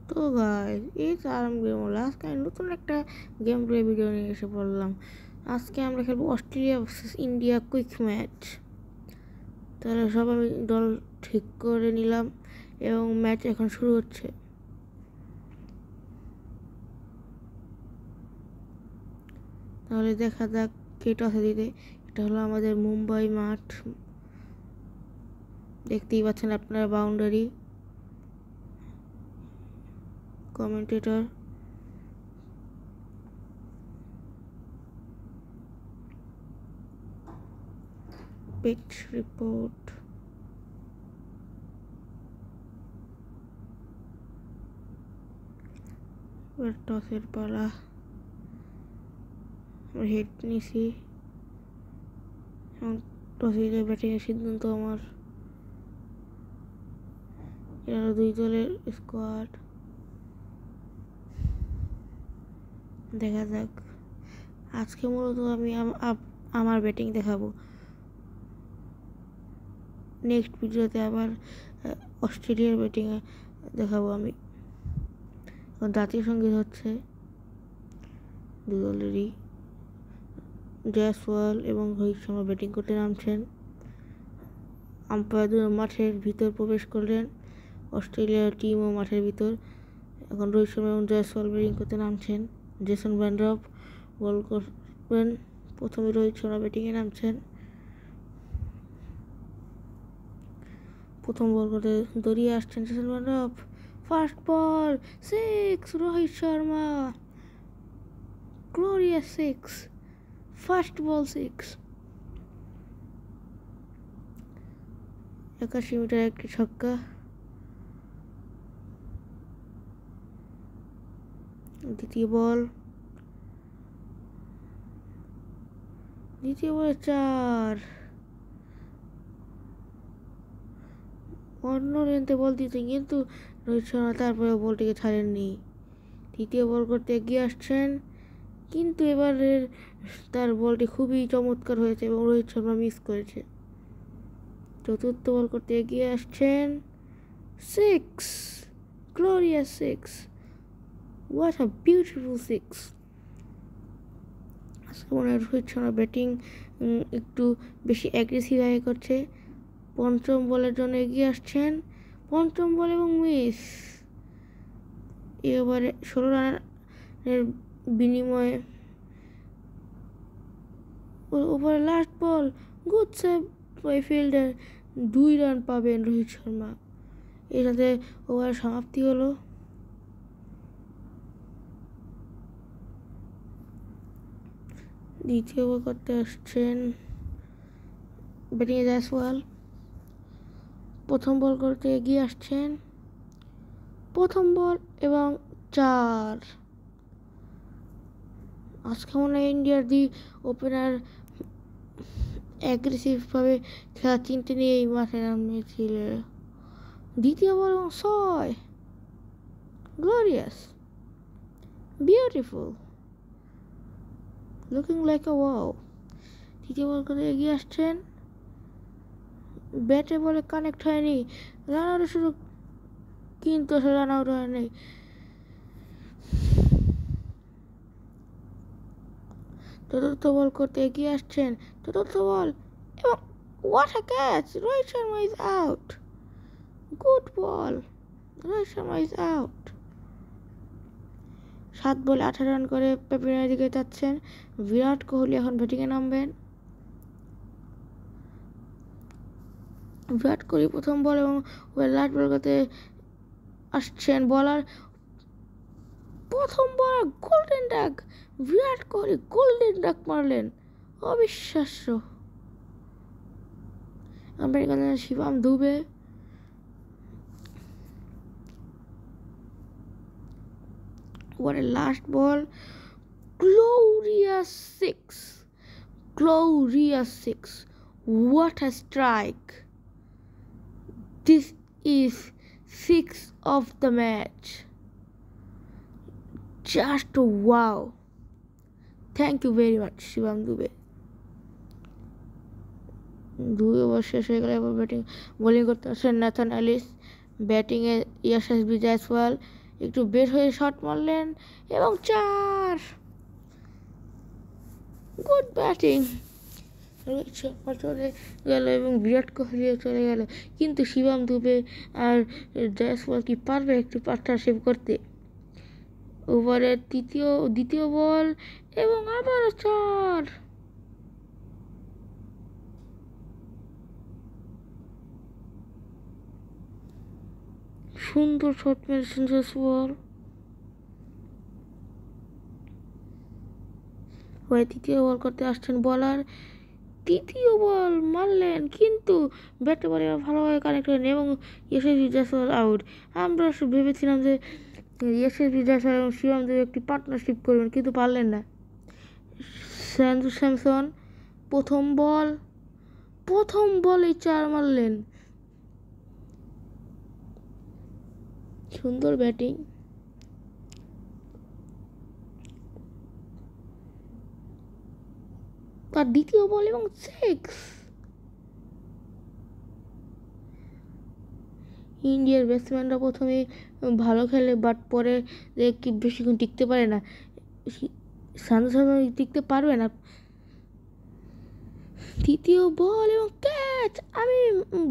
তো গাইস, এই তো আরাম গেম হলো। আজকে আমি নতুন একটা গেম প্লে ভিডিও নিয়ে এসে পড়লাম। আজকে আমরা খেলবো Australia versus India quick match. তাহলে সব আমি দল ঠিক করে নিলাম এবং ম্যাচ এখন শুরু হচ্ছে। তাহলে দেখা যাক কে টসে দিতে। এটা হলো আমাদের মুম্বাই মাঠ, দেখতেই পাচ্ছেন আপনারা বাউন্ডারি। Commentator pitch report. টসের পালা, হেড নিছি এবং টসে ব্যাটিংয়ের সিদ্ধান্ত আমার। এরা দুই দলের স্কোয়াড, দেখা যাক। আজকে মূলত আমি আমার ব্যাটিং দেখাবো। নেক্সট ভিডিওতে আবার অস্ট্রেলিয়ার ব্যাটিং দেখাবো আমি। জাতীয় সঙ্গীত হচ্ছে দু দলেরই। জয়সওয়াল এবং রোহিত শর্মা ব্যাটিং করতে নামছেন। আম্পায়ার মাঠের ভিতর প্রবেশ করলেন। অস্ট্রেলিয়ার টিমও মাঠের ভিতর। এখন রোহিত শর্মা এবং জয়সওয়াল ব্যাটিং করতে নামছেন। জেসন ভ্যান্ড্রপ বল করবেন। প্রথমে রোহিত শর্মা ব্যাটিংয়ে নামছেন। প্রথম বল করতে দৌড়িয়ে আসছেন জেসন ভ্যান্ড্রপ। ফার্স্ট বল, 6, রোহিত শর্মা। গ্লোরিয়াস 6, ফার্স্ট বল 6। 81 মিটার একটি ছক্কা। দ্বিতীয় বলে 4। অন্য লেন্থে বল দিতেন, কিন্তু রোহিত শর্মা তারপরে বলটিকে ছাড়েননি। তৃতীয় বল করতে এগিয়ে আসছেন, কিন্তু এবারের তার বলটি খুবই চমৎকার হয়েছে এবং রোহিত শর্মা মিস করেছে। চতুর্থ বল করতে এগিয়ে আসছেন, 6, গ্লোরিয়াস 6। What a beautiful 6। আজকে মনে হয় রোহিত শর্মা ব্যাটিং একটু বেশি অ্যাগ্রেসিভ আগে করছে। পঞ্চম বলের জন্য এগিয়ে আসছেন, পঞ্চম বল এবং মিস। এই ওভারে 16 রানের বিনিময়ে ওভারে last ball, good save by fielder. 2 run পাবেন রোহিত শর্মা। এর সাথে ওভার সমাপ্তি হলো। দ্বিতীয় বল করতে আসছেন ব্যাটিংয়ে জয়সওয়াল। প্রথম বল করতে এগিয়ে আসছেন, প্রথম বল এবং 4। আজকে মনে হয় ইন্ডিয়ার ওপেনার অ্যাগ্রেসিভভাবে খেলার চিন্তা নিয়ে এই মাঠে নামিয়েছিল। দ্বিতীয় বল এবং 6, গ্লোরিয়াস, বিউটিফুল, লুকিং লাইক আ ওয়াও। তৃতীয় বল করে এগিয়ে আসছেন, ব্যাটে বলে কানেক্ট হয়নি, রান আউটের সুযোগ, কিন্তু রান আউট হয়নি। চতুর্থ বল করতে এগিয়ে আসছেন, চতুর্থ বল এবং what a catch, Rohit Sharma is out. Good ball, Rohit Sharma is out. 7 বলে 18 রান করে পেপিনের দিকে যাচ্ছেন। বিরাট কোহলি এখন ব্যাটিংয়ে নামবেন। বিরাট কোহলি প্রথম বল এবং লাস্ট বল করতে আসছেন। বলার প্রথম বল golden duck, Virat Kohli golden duck মারলেন, অবিশ্বাস্য। American Shivam Dube. What a last ball, glorious 6, glorious 6. What a strike. This is 6 of the match. Just wow. Thank you very much, Shivam Dube. 2 over শেষ হয়ে গেলে এবার বোলিং করতে আসেন ন্যাথান এলিস। ব্যাটিংয়ে ইয়াশাসবি জয়সওয়াল একটু বের হয়ে শট মারলেন এবং 4। Good batting. রোহিত শর্মা চলে গেল এবং বিরাট কোহলিও চলে গেল, কিন্তু শিবম দুবে আর জয়সওয়াল কি পারবে একটি পার্টনারশিপ করতে? ওভারের দ্বিতীয় বল এবং আবারও 4। সুন্দর শট মেরেছেন জয়সওয়াল। তৃতীয় বল করতে আসছেন বলার, তৃতীয় বল মারলেন, কিন্তু ব্যাটে বলে ভালোভাবে কানেক্ট করেন এবং যশস্বী জয়সওয়াল আউট। আমরা ভেবেছিলাম যে যশস্বী জয়সওয়াল এবং শিবম দুবে একটি পার্টনারশিপ করবেন, কিন্তু পারলেন না। সঞ্জু স্যামসন প্রথম বলেই 4 মারলেন। সুন্দর ব্যাটিং। তার দ্বিতীয় বল এবং 6। ইন্ডিয়ার ব্যাটসম্যানরা প্রথমে ভালো খেলে, বাট পরে বেশিক্ষণ টিকতে পারে না। সঞ্জু শর্মা টিকতে পারবে না। তৃতীয় বল এবং ক্যাচ। আমি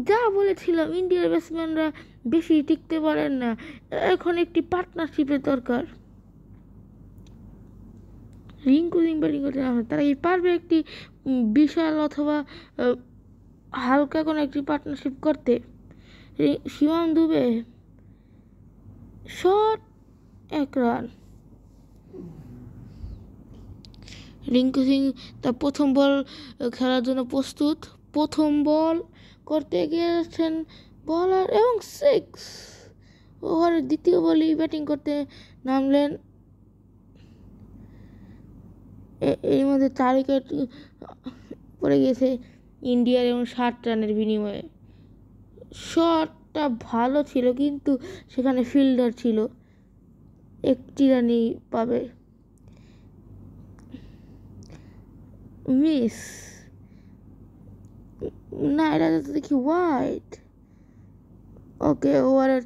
যা বলেছিলাম, ইন্ডিয়ার ব্যাটসম্যানরা বেশি টিকতে পারেন না, এখন একটি পার্টনারশিপের দরকার। রিঙ্কু সিং ব্যাটিং করতে না, তারা কি পারবে একটি বিশাল অথবা হালকা কোনো একটি পার্টনারশিপ করতে? Shivam Dube shot, 1 run. রিঙ্কু সিং তার প্রথম বল খেলার জন্য প্রস্তুত। প্রথম বল করতে গিয়েছেন বলার এবং 6। ওভারের দ্বিতীয় বলেই ব্যাটিং করতে নামলেন। এর মধ্যে 4 উইকেট পড়ে গিয়েছে ইন্ডিয়ার এবং 60 রানের বিনিময়ে। শটটা ভালো ছিল, কিন্তু সেখানে ফিল্ডার ছিল, 1টি রানই পাবে। মিস না, এটা দেখি ওয়াইড। ওকে, ওভারের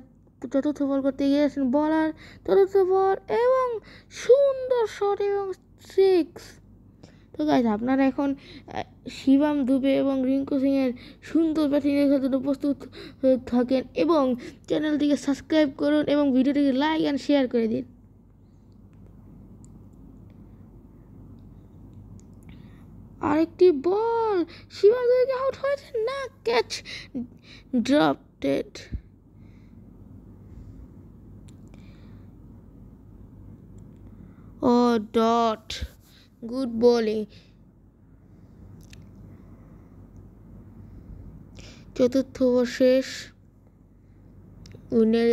চতুর্থ বল করতে গিয়েছেন বলার, চতুর্থ বল এবং সুন্দর শট এবং 6। তো গাইজ, আপনারা এখন শিবম দুবে এবং রিঙ্কু সিংয়ের সুন্দর ব্যাটিং দেখার জন্য প্রস্তুত থাকেন এবং চ্যানেলটিকে সাবস্ক্রাইব করুন এবং ভিডিওটিকে লাইক অ্যান্ড শেয়ার করে দিন। আরেকটি বল, শিবম দুবে আউট হয়েছে না, ক্যাচ ড্রপটেড। ও ডট, গুড বোলিং। চতুর্থ ওভার শেষ। উইন্ডার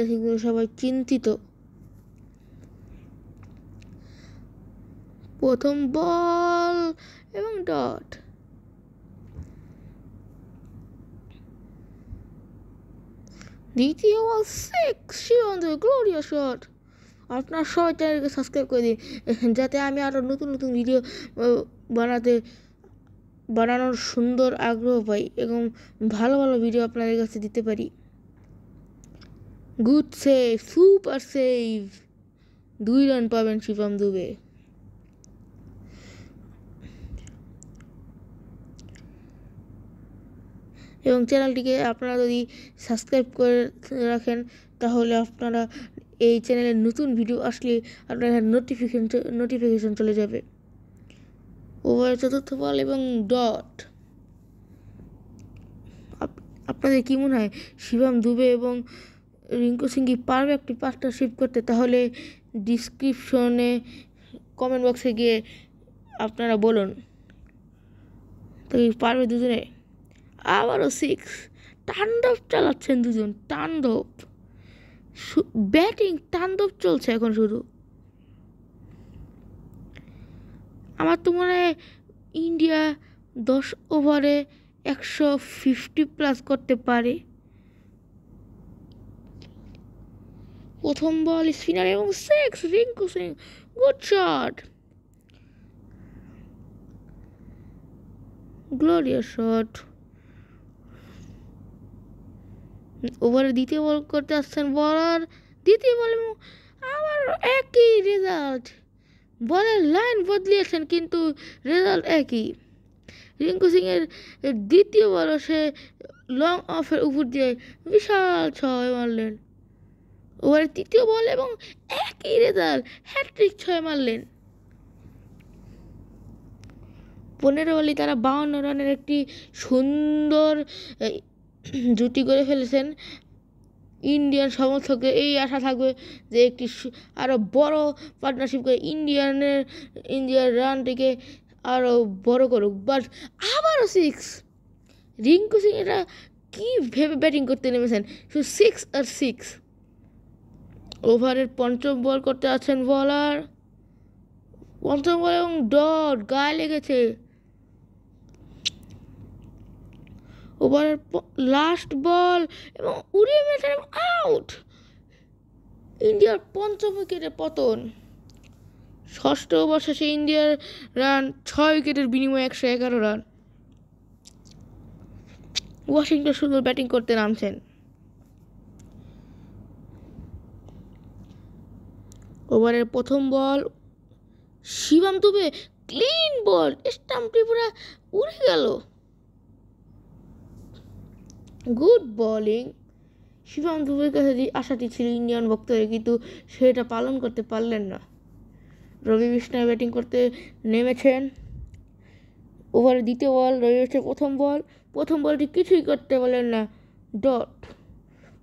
সবাই চিন্তিত। প্রথম বল এবং ডট। দ্বিতীয় ball 6। Shivam Dube glorious shot. আপনার সবাই চ্যানেলকে সাবস্ক্রাইব করে দিন, যাতে আমি আরও নতুন নতুন ভিডিও বানানোর সুন্দর আগ্রহ পাই এবং ভালো ভালো ভিডিও আপনাদের কাছে দিতে পারি। Good save, super save. 2 run পাবেন শিবম দুবে। এবং চ্যানেলটিকে আপনারা যদি সাবস্ক্রাইব করে রাখেন, তাহলে আপনারা এই চ্যানেলের নতুন ভিডিও আসলে আপনার নোটিফিকেশন চলে যাবে। ওভারের চতুর্থ বল এবং ডট। আপনাদের কী মনে হয়, শিবম দুবে এবং রিঙ্কু সিং কি পারবে একটি পার্টনারশিপ করতে? তাহলে ডিসক্রিপশনে কমেন্ট বক্সে গিয়ে আপনারা বলুন, তো পারবে দুজনে? আবারও 6। তাণ্ডব চালাচ্ছেন দুজন, তাণ্ডব ব্যাটিং, তাণ্ডব চলছে এখন শুধু। আমার তো মনে হয় ইন্ডিয়া 10 ওভারে 150+ করতে পারে। প্রথম বল স্পিনার এবং 6। Rinku Singh, good shot, glorious shot. ওভারে দ্বিতীয় বল করতে আসছেন বলার, দ্বিতীয় বল এবং আবার একই রেজাল্ট। বলের লাইন বদলিয়েছেন কিন্তু রেজাল্ট একই। রিঙ্কু সিংয়ের দ্বিতীয় বল সে লং অফের উপর দিয়ে বিশাল ছয় মারলেন। ওভারের তৃতীয় বল এবং একই রেজাল্ট, হ্যাট্রিক ছয় মারলেন। 15 বলে তারা 52 রানের একটি সুন্দর জুটি করে ফেলেছেন। ইন্ডিয়ান সমর্থকদের এই আশা থাকবে যে একটি আরও বড় পার্টনারশিপ করে ইন্ডিয়ার রানটিকে আরও বড় করুক। বাট আবারও 6। রিঙ্কু সিং এটা কী ভেবে ব্যাটিং করতে নেমেছেন, শুধু 6 আর 6। ওভারের পঞ্চম বল করতে আছেন বলার। পঞ্চম বল এবং ডট গায়ে লেগেছে। ওভারের লাস্ট বল এবং উড়িয়ে মেরেছেন এবং আউট। ইন্ডিয়ার পঞ্চম উইকেটে পতন। ষষ্ঠ ওভার শেষে ইন্ডিয়ার রান 6 উইকেটের বিনিময়ে 111 রান। ওয়াশিংটন সুন্দর ব্যাটিং করতে নামছেন। ওভারের প্রথম বল শিবম দুবে ক্লিন বল, স্টাম্পটি পুরো উড়ে গেল। Good bowling. শিবম দুবের কাছে যে আশাটি ছিল ইন্ডিয়ান ভক্তদের, কিন্তু সেটা পালন করতে পারলেন না। রবি বিষ্ণয় ব্যাটিং করতে নেমেছেন। ওভারের দ্বিতীয় বল, রবি বিষ্ণয়ের প্রথম বলটি কিছুই করতে পারলেন না, ডট।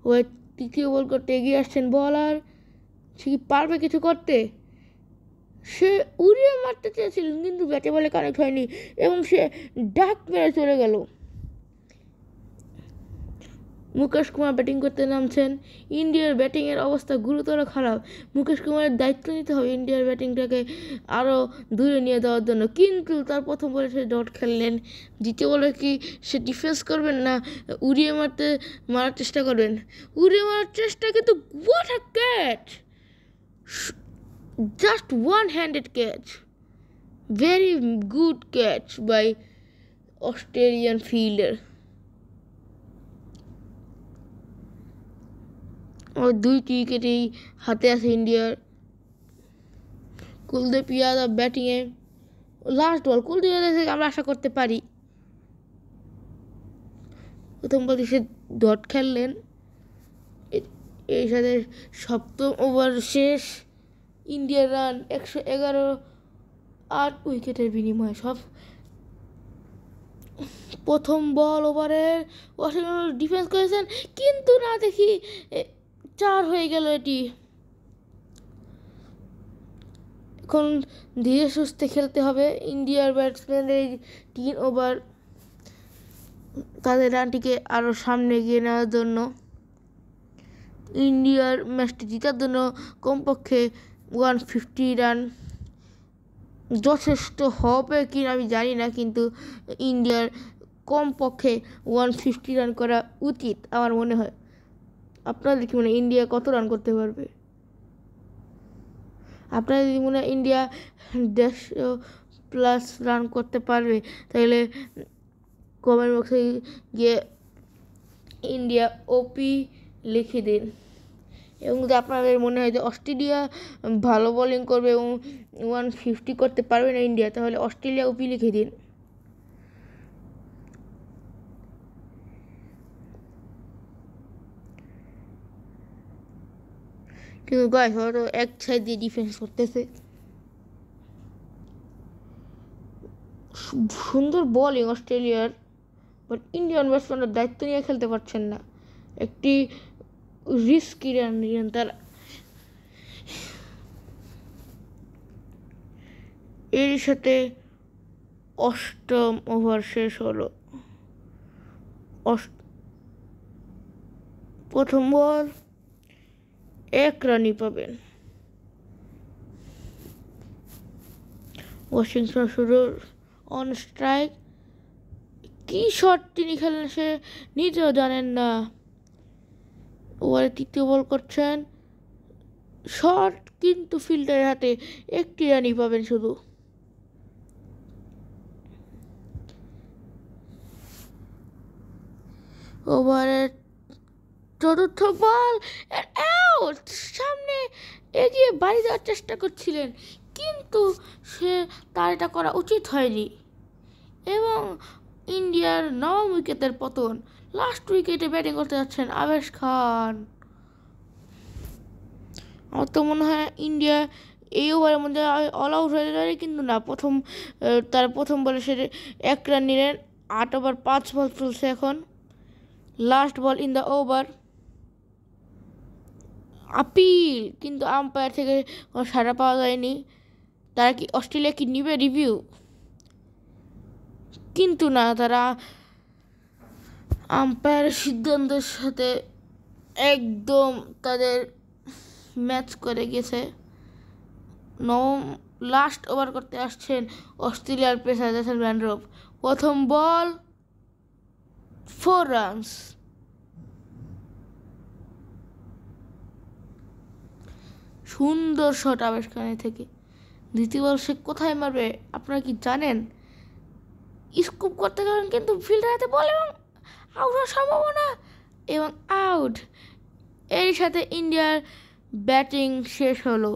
ওভার তৃতীয় বল করতে এগিয়ে আসছেন বলার। সে কি পারবে কিছু করতে? সে উড়িয়ে মারতে চেয়েছিলেন কিন্তু ব্যাটে বলে কানেক্ট হয়নি এবং সে ডাক মেরে চলে গেল। মুকেশ কুমার ব্যাটিং করতে নামছেন। ইন্ডিয়ার ব্যাটিংয়ের অবস্থা গুরুতর খারাপ। মুকেশ কুমারের দায়িত্ব নিতে হবে ইন্ডিয়ার ব্যাটিংটাকে আরও দূরে নিয়ে দেওয়ার জন্য, কিন্তু তার প্রথম বলে সে ডট খেললেন। দ্বিতীয় বলে কি সে ডিফেন্স করবেন না উড়িয়ে মারার চেষ্টা করবেন? উড়িয়ে মারার চেষ্টা, কিন্তু what a catch! Just one-handed catch. Very good catch by Australian fielder. और 2টি উইকেটেই হাতে আছে ইন্ডিয়ার। কুলদীপ যাদব ব্যাটিংয়ে। লাস্ট বল কুলদীপ যাদব থেকে আমরা আশা করতে পারি। প্রথম বলে সে ডট খেললেন। এই সাথে সপ্তম ওভার শেষ। ইন্ডিয়ার রান 111, 8 উইকেটের বিনিময়ে সব। প্রথম বল ওভারের ওয়াশিংটন ডিফেন্স করেছেন, কিন্তু না দেখি 4 হয়ে গেল এটি। এখন ধীরে সুস্থে খেলতে হবে ইন্ডিয়ার ব্যাটসম্যানদের। এই 3 ওভার তাদের রানটিকে আরও সামনে এগিয়ে নেওয়ার জন্য। ইন্ডিয়ার ম্যাচটি জেতার জন্য কমপক্ষে 150 রান যথেষ্ট হবে কি না আমি জানি না, কিন্তু ইন্ডিয়ার কমপক্ষে 150 রান করা উচিত আমার মনে হয়। আপনাদের কি মনে হয় ইন্ডিয়া কত রান করতে পারবে? আপনাদের যদি মনে হয় ইন্ডিয়া 150+ রান করতে পারবে, তাহলে কমেন্ট বক্সে গিয়ে ইন্ডিয়া ওপি লিখে দিন। এবং যদি আপনাদের মনে হয় যে অস্ট্রেলিয়া ভালো বোলিং করবে এবং 150 করতে পারবে না ইন্ডিয়া, তাহলে অস্ট্রেলিয়া ওপি লিখে দিন। কিন্তু গাইস ওরা তো এক সাইড দিয়ে ডিফেন্স করতেছে। সুন্দর বোলিং অস্ট্রেলিয়ার, বাট ইন্ডিয়ান ব্যাটসম্যানরা দায়িত্ব নিয়ে খেলতে পারছেন না। একটি রিস্কি রান নিলেন তারা। এর সাথে 8ম ওভার শেষ হলো। প্রথম বল 1 রানই পাবেন। ওয়াশিংটন শুরু অন স্ট্রাইক। কি শট তিনি খেলেন সে নিজেও জানেন না। ওভারে তৃতীয় বল করছেন, শট কিন্তু ফিল্ডারের হাতে, 1টি রানই পাবেন শুধু। ওভারের চতুর্থ বল আউট, সামনে এগিয়ে বাড়ি দেওয়ার চেষ্টা করছিলেন, কিন্তু তার এটা করা উচিত হয়নি এবং ইন্ডিয়ার নবম উইকেটের পতন। লাস্ট উইকেটে ব্যাটিং করতে যাচ্ছেন আবেশ খান। আমার তো মনে হয় ইন্ডিয়া এই ওভারের মধ্যে অল আউট হয়ে যাবে, কিন্তু না, তার প্রথম বলে সে 1 রান নিলেন। 8 ওভার 5 বল চলছে এখন, last ball in the over. Appeal, কিন্তু আম্পায়ার থেকে কোনো সাড়া পাওয়া যায়নি। তারা কি অস্ট্রেলিয়া কি নিবে রিভিউ? কিন্তু না, তারা আম্পায়ারের সিদ্ধান্তের সাথে একদম তাদের ম্যাচ করে গেছে। লাস্ট ওভার করতে আসছেন অস্ট্রেলিয়ার পেসার জেসন ম্যানরোভ। প্রথম বল 4 রানস। সুন্দর শট আবেশ খানের থেকে। দ্বিতীয় বল সে কোথায় মারবে আপনারা কি জানেন? স্কুপ করতে গেলেন, কিন্তু ফিল্ডার হাতে বল এবং আউট হওয়ার সম্ভাবনা এবং আউট। এর সাথে ইন্ডিয়ার ব্যাটিং শেষ হলো